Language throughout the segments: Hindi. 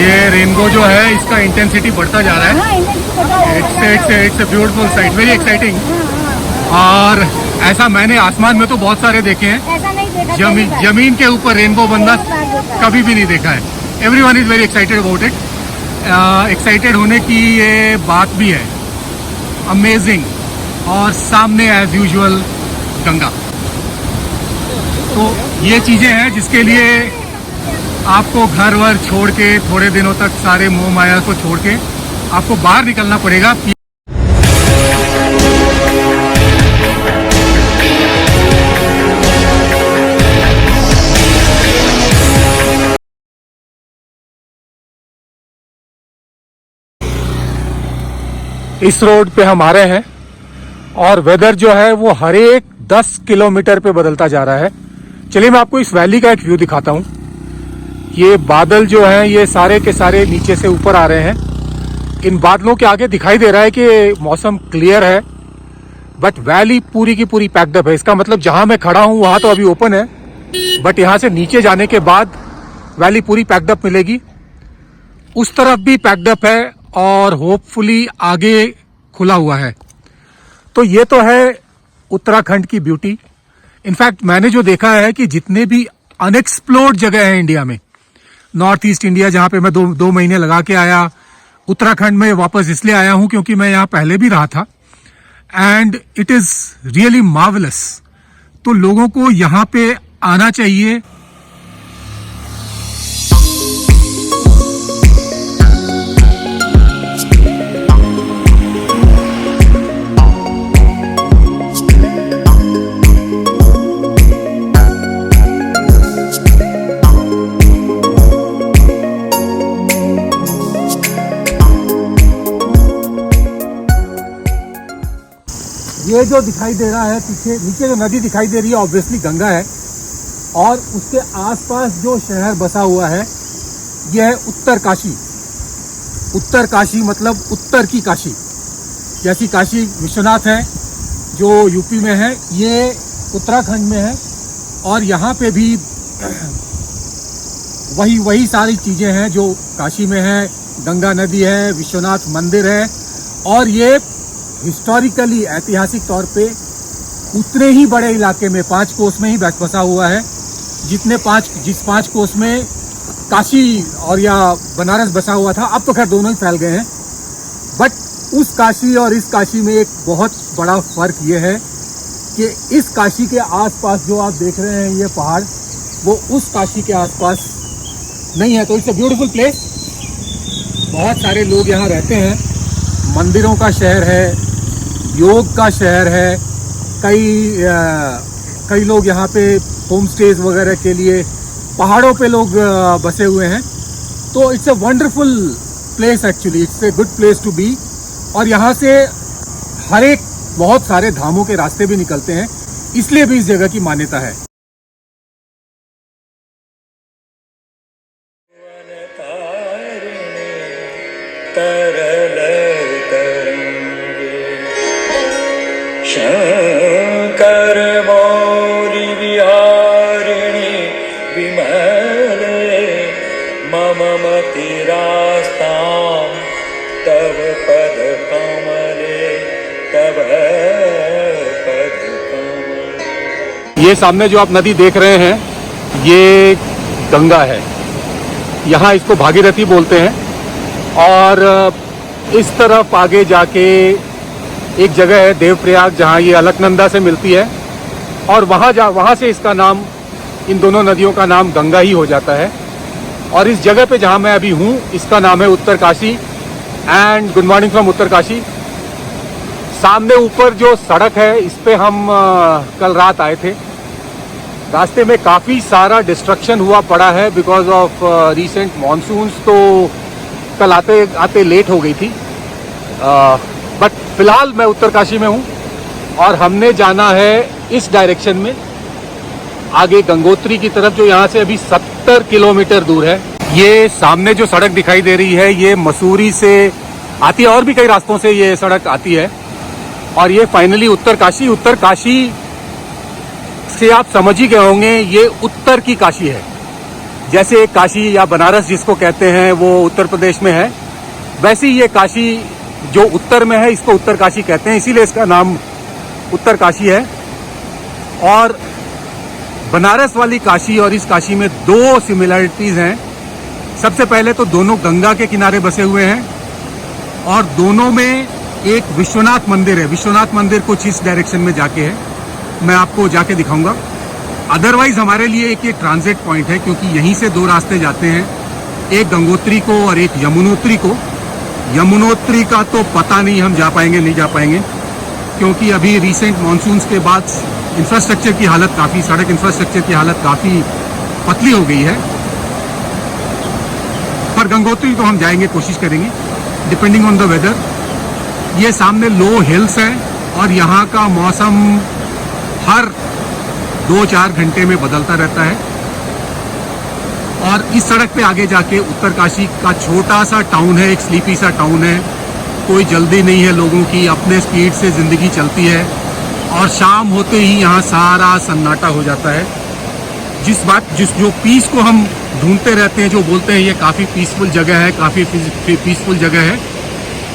ये रेनबो जो है इसका इंटेंसिटी बढ़ता जा रहा है। It's beautiful sight, very exciting. और ऐसा मैंने आसमान में तो बहुत सारे देखे हैं, जमीन के ऊपर रेनबो बनना कभी भी नहीं देखा है। Everyone is very excited about it. Excited होने की ये बात भी है, अमेजिंग। और सामने एज यूजुअल गंगा। तो ये चीज़ें हैं जिसके लिए आपको घर वर छोड़ के थोड़े दिनों तक सारे मोह माया को छोड़ के आपको बाहर निकलना पड़ेगा। इस रोड पे हम आ रहे हैं और वेदर जो है वो हर एक 10 किलोमीटर पे बदलता जा रहा है। चलिए मैं आपको इस वैली का एक व्यू दिखाता हूँ। ये बादल जो हैं ये सारे के सारे नीचे से ऊपर आ रहे हैं। इन बादलों के आगे दिखाई दे रहा है कि मौसम क्लियर है, बट वैली पूरी की पूरी पैक्ड अप है। इसका मतलब जहां मैं खड़ा हूं वहां तो अभी ओपन है, बट यहां से नीचे जाने के बाद वैली पूरी पैक्ड अप मिलेगी। उस तरफ भी पैक्ड अप है और होपफुली आगे खुला हुआ है। तो ये तो है उत्तराखंड की ब्यूटी। इनफैक्ट मैंने जो देखा है कि जितने भी अनएक्सप्लोर्ड जगह है इंडिया में, नॉर्थ ईस्ट इंडिया जहां पे मैं दो महीने लगा के आया, उत्तराखंड में वापस इसलिए आया हूं क्योंकि मैं यहां पहले भी रहा था, and it is really marvellous. तो लोगों को यहां पे आना चाहिए। ये जो दिखाई दे रहा है पीछे नीचे जो नदी दिखाई दे रही है ऑब्वियसली गंगा है, और उसके आसपास जो शहर बसा हुआ है ये है उत्तर काशी। उत्तर काशी मतलब उत्तर की काशी, जैसी काशी विश्वनाथ है जो यूपी में है, ये उत्तराखंड में है। और यहाँ पे भी वही सारी चीज़ें हैं जो काशी में है। गंगा नदी है, विश्वनाथ मंदिर है, और ये हिस्टोरिकली ऐतिहासिक तौर पे उतने ही बड़े इलाके में 5 कोस में ही बसा हुआ है जिस 5 कोस में काशी और या बनारस बसा हुआ था। अब तो खैर दोनों ही फैल गए हैं, बट उस काशी और इस काशी में एक बहुत बड़ा फर्क ये है कि इस काशी के आसपास जो आप देख रहे हैं ये पहाड़, वो उस काशी के आसपास नहीं है। तो इट्स अ ब्यूटीफुल प्लेस। बहुत सारे लोग यहाँ रहते हैं, मंदिरों का शहर है, योग का शहर है। कई लोग यहाँ पे होम स्टेज वगैरह के लिए पहाड़ों पे लोग बसे हुए हैं। तो it's a wonderful place actually, it's a good place to be. और यहाँ से हर एक बहुत सारे धामों के रास्ते भी निकलते हैं, इसलिए भी इस जगह की मान्यता है। शंकर मौरि विहारिणि विमले मम मतिरास्तां तव पद कमले तव पद कमले। ये सामने जो आप नदी देख रहे हैं ये गंगा है। यहाँ इसको भागीरथी बोलते हैं। और इस तरफ आगे जाके एक जगह है देवप्रयाग जहाँ ये अलकनंदा से मिलती है, और वहाँ से इसका नाम, इन दोनों नदियों का नाम गंगा ही हो जाता है। और इस जगह पे जहाँ मैं अभी हूँ इसका नाम है Uttarkashi. And good morning from Uttarkashi. सामने ऊपर जो सड़क है इस पे हम कल रात आए थे। रास्ते में काफ़ी सारा डिस्ट्रक्शन हुआ पड़ा है बिकॉज ऑफ रिसेंट मॉनसून्स। तो कल आते आते लेट हो गई थी, बट फिलहाल मैं उत्तरकाशी में हूँ और हमने जाना है इस डायरेक्शन में आगे गंगोत्री की तरफ, जो यहाँ से अभी 70 किलोमीटर दूर है। ये सामने जो सड़क दिखाई दे रही है ये मसूरी से आती है, और भी कई रास्तों से ये सड़क आती है, और ये फाइनली उत्तरकाशी से आप समझ ही गए होंगे ये उत्तर की काशी है। जैसे काशी या बनारस जिसको कहते हैं वो उत्तर प्रदेश में है, वैसे ही ये काशी जो उत्तर में है इसको उत्तर काशी कहते हैं, इसीलिए इसका नाम उत्तर काशी है। और बनारस वाली काशी और इस काशी में दो सिमिलरिटीज हैं। सबसे पहले तो दोनों गंगा के किनारे बसे हुए हैं और दोनों में एक विश्वनाथ मंदिर है। विश्वनाथ मंदिर कुछ इस डायरेक्शन में जाके है, मैं आपको जाके दिखाऊंगा। अदरवाइज हमारे लिए एक ये ट्रांजिट पॉइंट है, क्योंकि यहीं से दो रास्ते जाते हैं, एक गंगोत्री को और एक यमुनोत्री को। यमुनोत्री का तो पता नहीं हम जा पाएंगे नहीं जा पाएंगे, क्योंकि अभी रिसेंट मानसून्स के बाद इंफ्रास्ट्रक्चर की हालत काफ़ी, सड़क इंफ्रास्ट्रक्चर की हालत काफ़ी पतली हो गई है। पर गंगोत्री तो हम जाएंगे, कोशिश करेंगे डिपेंडिंग ऑन द वेदर। ये सामने लो हिल्स है और यहाँ का मौसम हर 2-4 घंटे में बदलता रहता है। और इस सड़क पे आगे जाके उत्तरकाशी का छोटा सा टाउन है, एक स्लीपी सा टाउन है, कोई जल्दी नहीं है लोगों की, अपने स्पीड से ज़िंदगी चलती है और शाम होते ही यहाँ सारा सन्नाटा हो जाता है। जो पीस को हम ढूंढते रहते हैं, जो बोलते हैं ये काफ़ी पीसफुल जगह है, काफ़ी पीसफुल जगह है,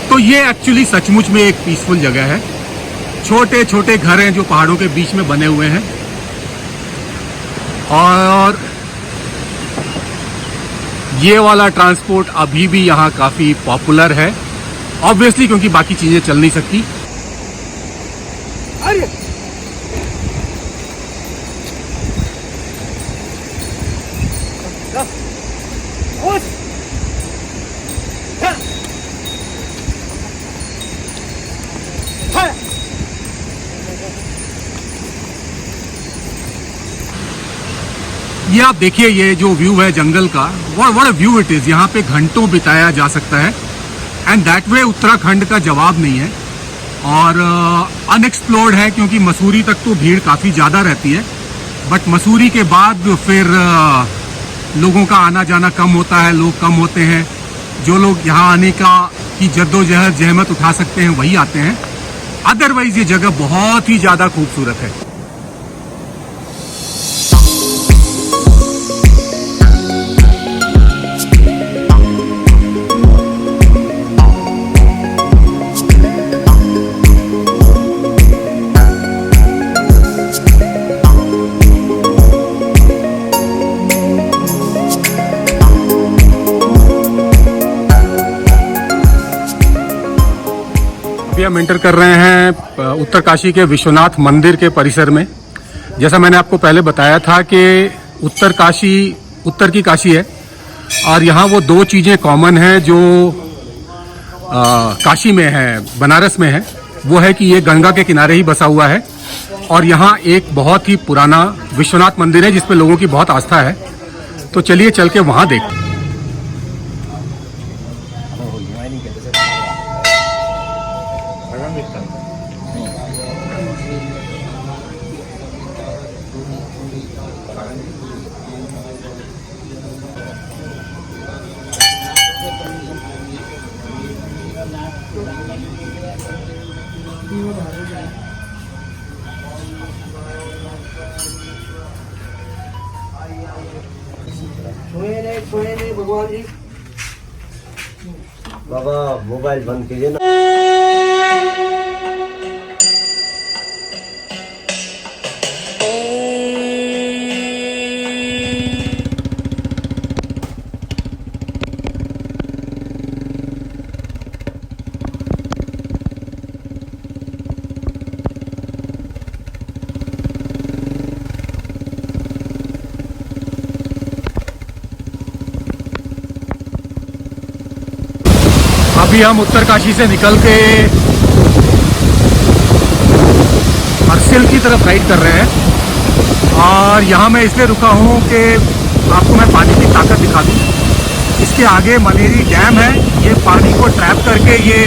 तो ये एक्चुअली सचमुच में एक पीसफुल जगह है। छोटे छोटे घर हैं जो पहाड़ों के बीच में बने हुए हैं और ये वाला ट्रांसपोर्ट अभी भी यहाँ काफ़ी पॉपुलर है, ऑब्वियसली क्योंकि बाकी चीज़ें चल नहीं सकती। ये आप देखिए, ये जो व्यू है जंगल का, what a view it is. यहाँ पे घंटों बिताया जा सकता है एंड दैट वे उत्तराखंड का जवाब नहीं है और अनएक्सप्लोर्ड है, क्योंकि मसूरी तक तो भीड़ काफ़ी ज़्यादा रहती है, बट मसूरी के बाद फिर लोगों का आना जाना कम होता है, लोग कम होते हैं। जो लोग यहाँ आने की जद्दोजहद जहमत उठा सकते हैं वही आते हैं, अदरवाइज ये जगह बहुत ही ज़्यादा खूबसूरत है। अभी हम एंटर कर रहे हैं उत्तरकाशी के विश्वनाथ मंदिर के परिसर में। जैसा मैंने आपको पहले बताया था कि उत्तरकाशी उत्तर की काशी है और यहाँ वो दो चीज़ें कॉमन हैं जो काशी में है, बनारस में है। वो है कि ये गंगा के किनारे ही बसा हुआ है और यहाँ एक बहुत ही पुराना विश्वनाथ मंदिर है जिस पे लोगों की बहुत आस्था है। तो चलिए चल के वहाँ देखते हैं। भगवान जी बाबा मोबाइल बंद कीजिए ना। अभी हम उत्तरकाशी से निकल के हर्सिल की तरफ राइड कर रहे हैं और यहाँ मैं इसलिए रुका हूँ कि आपको मैं पानी की ताकत दिखा दूँ। इसके आगे मनेरी डैम है, ये पानी को ट्रैप करके ये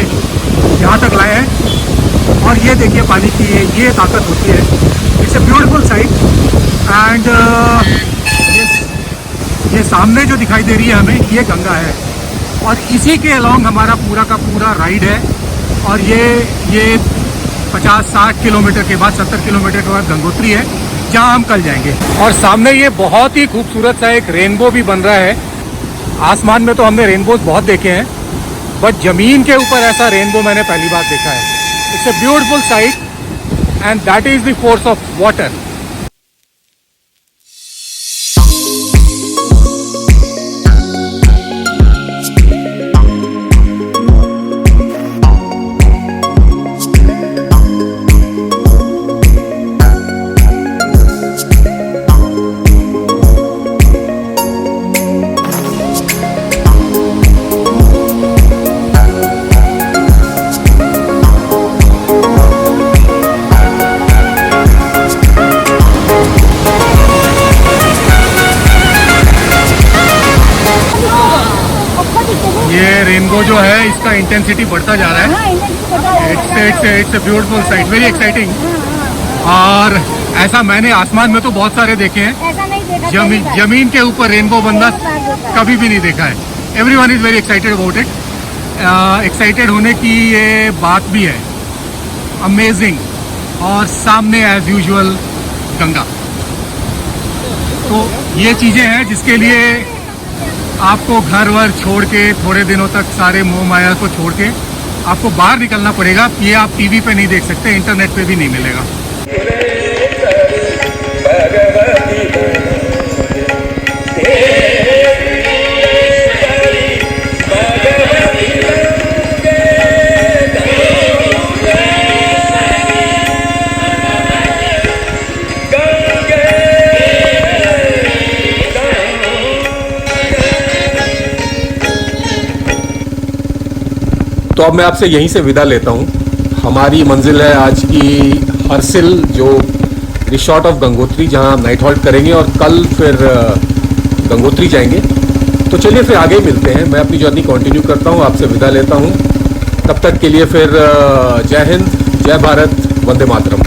यहाँ तक लाए हैं और ये देखिए पानी की ये ताकत होती है। It's a beautiful sight and ये सामने जो दिखाई दे रही है हमें, ये गंगा है और इसी के अलोंग हमारा पूरा का पूरा राइड है। और ये 50-60 किलोमीटर के बाद, 70 किलोमीटर के बाद गंगोत्री है जहां हम कल जाएंगे। और सामने ये बहुत ही खूबसूरत सा एक रेनबो भी बन रहा है। आसमान में तो हमने रेनबोज बहुत देखे हैं, बट जमीन के ऊपर ऐसा रेनबो मैंने पहली बार देखा है। It's a beautiful sight and that is the force of water. ये रेनबो जो है इसका इंटेंसिटी बढ़ता जा रहा है। It's a beautiful sight, very exciting. और ऐसा मैंने आसमान में तो बहुत सारे देखे हैं, ऐसा नहीं देखा जमीन के ऊपर रेनबो बनना कभी भी नहीं देखा है। Everyone is very excited about it. Excited होने की ये बात भी है। अमेजिंग। और सामने एज यूजुअल गंगा। तो ये चीजें हैं जिसके लिए आपको घर वर छोड़ के थोड़े दिनों तक सारे मोह माया को छोड़ के आपको बाहर निकलना पड़ेगा। ये आप टीवी पे नहीं देख सकते, इंटरनेट पे भी नहीं मिलेगा। तो अब मैं आपसे यहीं से विदा लेता हूँ। हमारी मंजिल है आज की हरसिल, जो रिसॉर्ट ऑफ गंगोत्री, जहाँ हम नाइट हॉल्ट करेंगे और कल फिर गंगोत्री जाएंगे। तो चलिए फिर आगे मिलते हैं। मैं अपनी जर्नी कंटिन्यू करता हूँ, आपसे विदा लेता हूँ। तब तक के लिए फिर जय हिंद, जय भारत, वंदे मातरम।